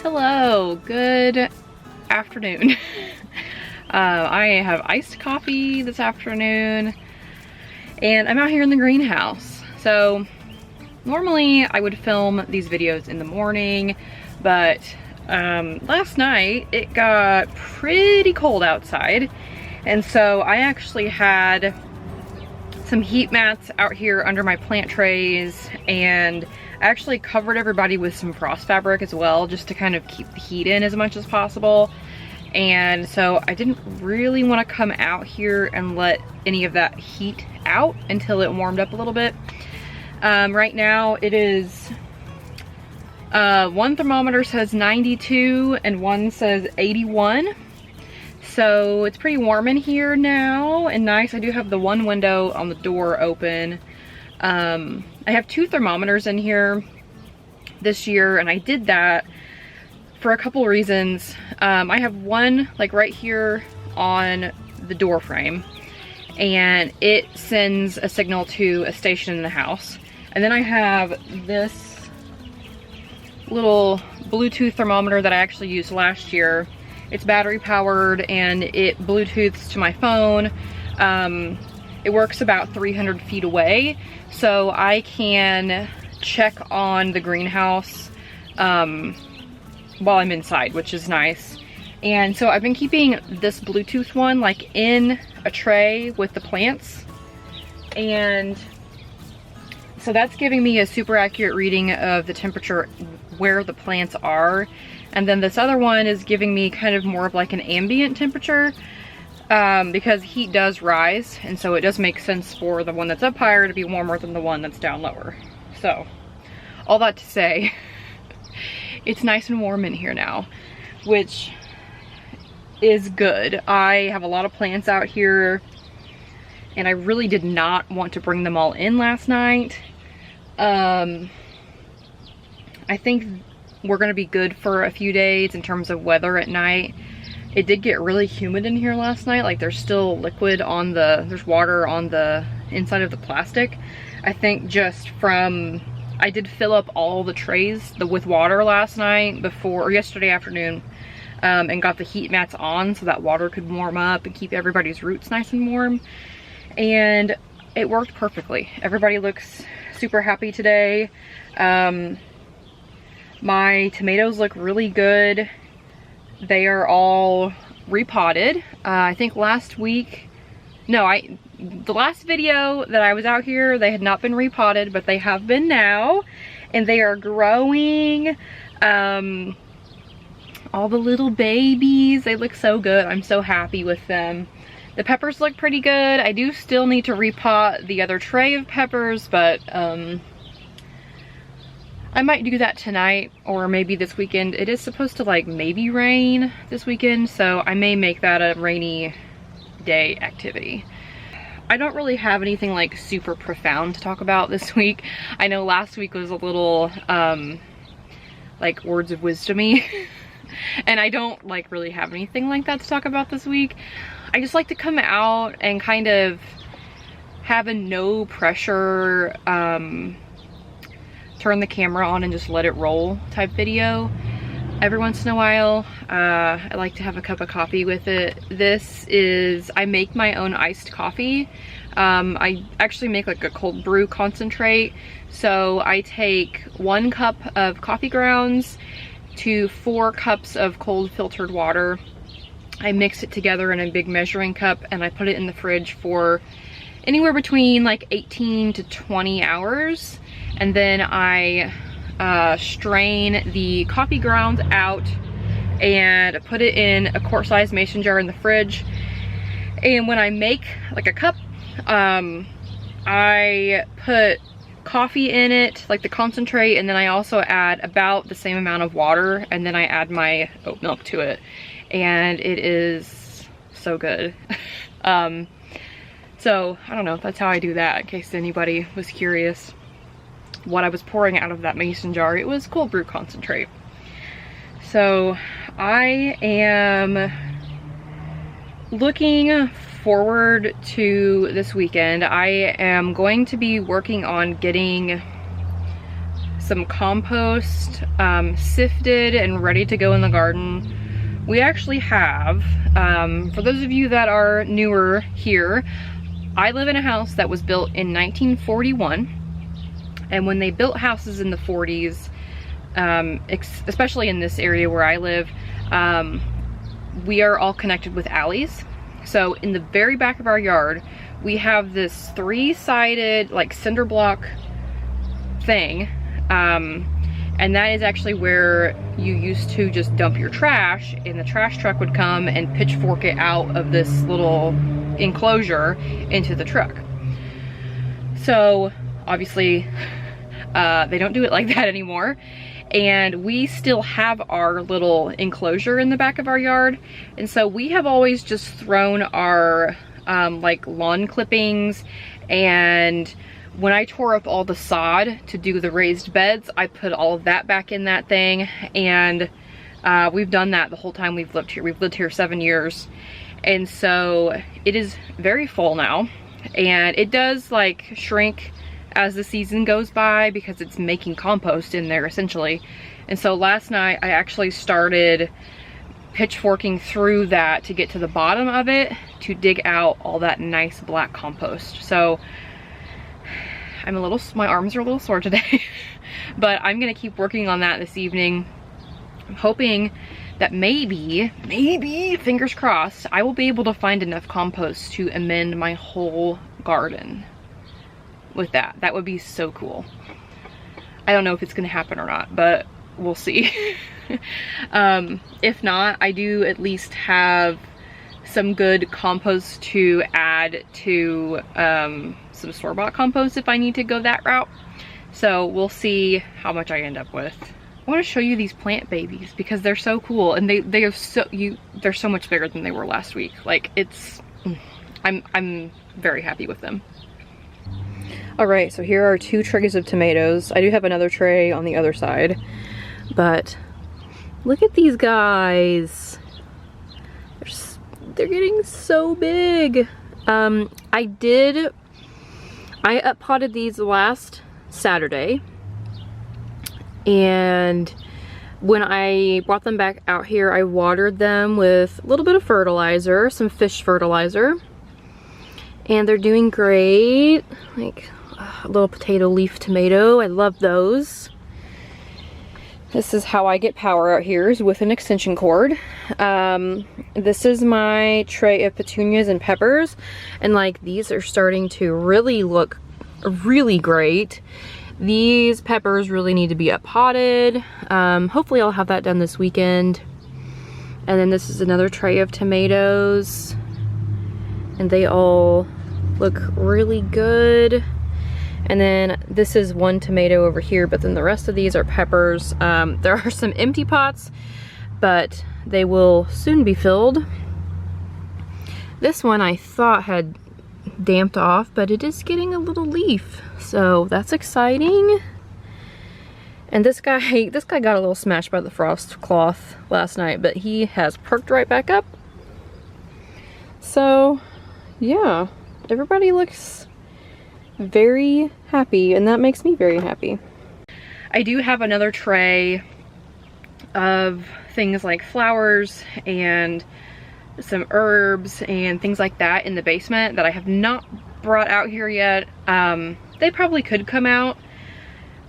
Hello, good afternoon. I have iced coffee this afternoon and I'm out here in the greenhouse. So normally I would film these videos in the morning, but last night it got pretty cold outside, and so I actually had some heat mats out here under my plant trays, and I actually covered everybody with some frost fabric as well, just to kind of keep the heat in as much as possible. And so I didn't really want to come out here and let any of that heat out until it warmed up a little bit. Right now it is, one thermometer says 92 and one says 81. So it's pretty warm in here now and nice. I do have the one window on the door open. I have two thermometers in here this year, and I did that for a couple reasons. I have one like right here on the door frame, and it sends a signal to a station in the house. And then I have this little Bluetooth thermometer that I actually used last year. It's battery powered and it Bluetooths to my phone. It works about 300 feet away, so I can check on the greenhouse while I'm inside, which is nice. And so I've been keeping this Bluetooth one like in a tray with the plants, and so that's giving me a super accurate reading of the temperature where the plants are. And then this other one is giving me kind of more of like an ambient temperature, because heat does rise, and so it does make sense for the one that's up higher to be warmer than the one that's down lower. So all that to say, it's nice and warm in here now, which is good. I have a lot of plants out here and I really did not want to bring them all in last night. I think we're gonna be good for a few days in terms of weather at night. It did get really humid in here last night. Like there's still liquid on there's water on the inside of the plastic. I think just from, I did fill up all the trays with water last night or yesterday afternoon, and got the heat mats on so that water could warm up and keep everybody's roots nice and warm. And it worked perfectly. Everybody looks super happy today. My tomatoes look really good. They are all repotted. I think last week, the last video that I was out here, they had not been repotted, but they have been now, and they are growing. All the little babies, they look so good. I'm so happy with them. The peppers look pretty good. I do still need to repot the other tray of peppers, but I might do that tonight or maybe this weekend. It is supposed to like maybe rain this weekend, so I may make that a rainy day activity. I don't really have anything like super profound to talk about this week. I know last week was a little like words of wisdom-y and I don't like really have anything like that to talk about this week. I just like to come out and kind of have a no pressure turn the camera on and just let it roll type video. Every once in a while, I like to have a cup of coffee with it. I make my own iced coffee. I actually make like a cold brew concentrate. So I take 1 cup of coffee grounds to 4 cups of cold filtered water. I mix it together in a big measuring cup and I put it in the fridge for anywhere between like 18 to 20 hours. And then I strain the coffee grounds out and put it in a quart-sized mason jar in the fridge. And when I make like a cup, I put coffee in it, like the concentrate, and then I also add about the same amount of water, and then I add my oat milk to it, and it is so good. So I don't know, that's how I do that, in case anybody was curious what I was pouring out of that mason jar. It was cold brew concentrate. So I am looking forward to this weekend. I am going to be working on getting some compost sifted and ready to go in the garden. We actually have, for those of you that are newer here, I live in a house that was built in 1941. And when they built houses in the 40s, especially in this area where I live, we are all connected with alleys. So in the very back of our yard, we have this 3-sided like cinder block thing. And that is actually where you used to just dump your trash, and the trash truck would come and pitchfork it out of this little enclosure into the truck. So obviously they don't do it like that anymore. And we still have our little enclosure in the back of our yard. And so we have always just thrown our like lawn clippings, and when I tore up all the sod to do the raised beds, I put all of that back in that thing. And we've done that the whole time we've lived here. We've lived here 7 years. And so it is very full now. And it does like shrink as the season goes by because it's making compost in there essentially. And so last night I actually started pitchforking through that to get to the bottom of it to dig out all that nice black compost. So my arms are a little sore today, but I'm gonna keep working on that this evening. I'm hoping that maybe, fingers crossed, I will be able to find enough compost to amend my whole garden with that. That would be so cool. I don't know if it's gonna happen or not, but we'll see. If not, I do at least have some good compost to add to some store-bought compost if I need to go that route. So we'll see how much I end up with. I want to show you these plant babies because they're so cool, and they're so much bigger than they were last week. Like I'm very happy with them. All right, so here are 2 trays of tomatoes. I do have another tray on the other side, but look at these guys. They're getting so big. I up-potted these last Saturday, and when I brought them back out here, I watered them with a little bit of fertilizer, some fish fertilizer, and they're doing great. Like a little potato leaf tomato, I love those. This is how I get power out here, is with an extension cord. This is my tray of petunias and peppers, and like these are starting to really look really great. These peppers really need to be up potted. Hopefully I'll have that done this weekend. And then this is another tray of tomatoes, and they all look really good. And then this is one tomato over here, but then the rest of these are peppers. There are some empty pots, but they will soon be filled. This one I thought had damped off, but it is getting a little leaf, so that's exciting. And this guy got a little smashed by the frost cloth last night, but he has perked right back up. So yeah, everybody looks very happy, and that makes me very happy. I do have another tray of things like flowers and some herbs and things like that in the basement that I have not brought out here yet. They probably could come out.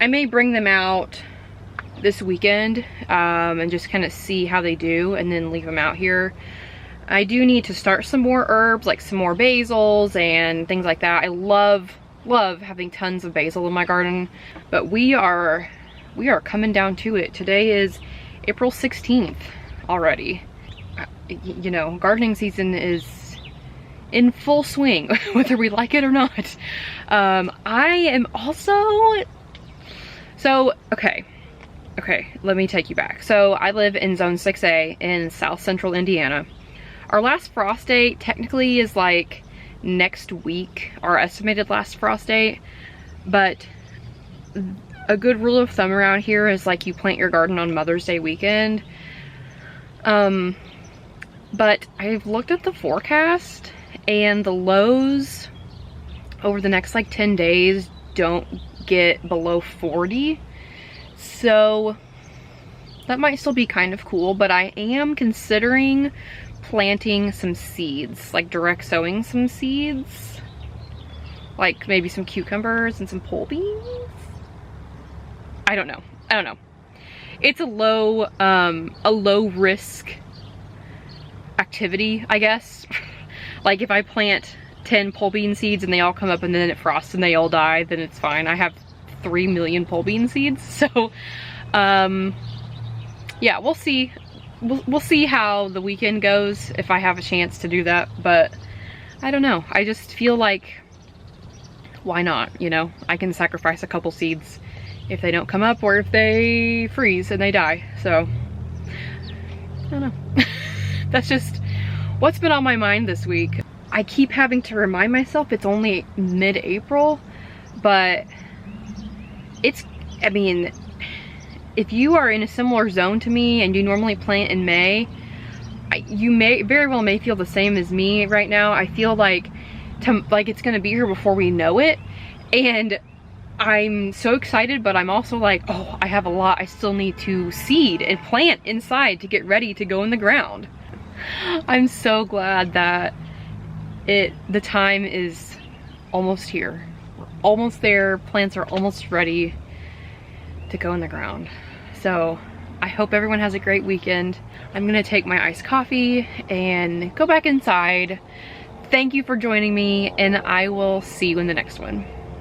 I may bring them out this weekend and just kind of see how they do and then leave them out here. I do need to start some more herbs, like some more basils and things like that. I love having tons of basil in my garden, but we are coming down to it. Today is April 16th already. You know, gardening season is in full swing, whether we like it or not. I am also, okay, let me take you back. So I live in zone 6A in South Central Indiana. Our last frost date technically is like next week, our estimated last frost date, but a good rule of thumb around here is like you plant your garden on Mother's Day weekend. But I've looked at the forecast, and the lows over the next like 10 days don't get below 40. So that might still be kind of cool, but I am considering planting some seeds, like direct sowing some seeds, like maybe some cucumbers and some pole beans. I don't know. It's a low risk activity, I guess. Like if I plant 10 pole bean seeds and they all come up and then it frosts and they all die, then it's fine. I have 3 million pole bean seeds. So, yeah, we'll see. We'll see how the weekend goes if I have a chance to do that, but I don't know. I just feel like, why not, you know? I can sacrifice a couple seeds if they don't come up or if they freeze and they die. So, I don't know. That's just what's been on my mind this week. I keep having to remind myself it's only mid-April, but I mean, if you are in a similar zone to me and you normally plant in May, you may very well feel the same as me right now. I feel like it's gonna be here before we know it, and I'm so excited, but I'm also like, oh, I have a lot I still need to seed and plant inside to get ready to go in the ground. I'm so glad that the time is almost here. We're almost there. Plants are almost ready to go in the ground. So I hope everyone has a great weekend. I'm gonna take my iced coffee and go back inside. Thank you for joining me, and I will see you in the next one.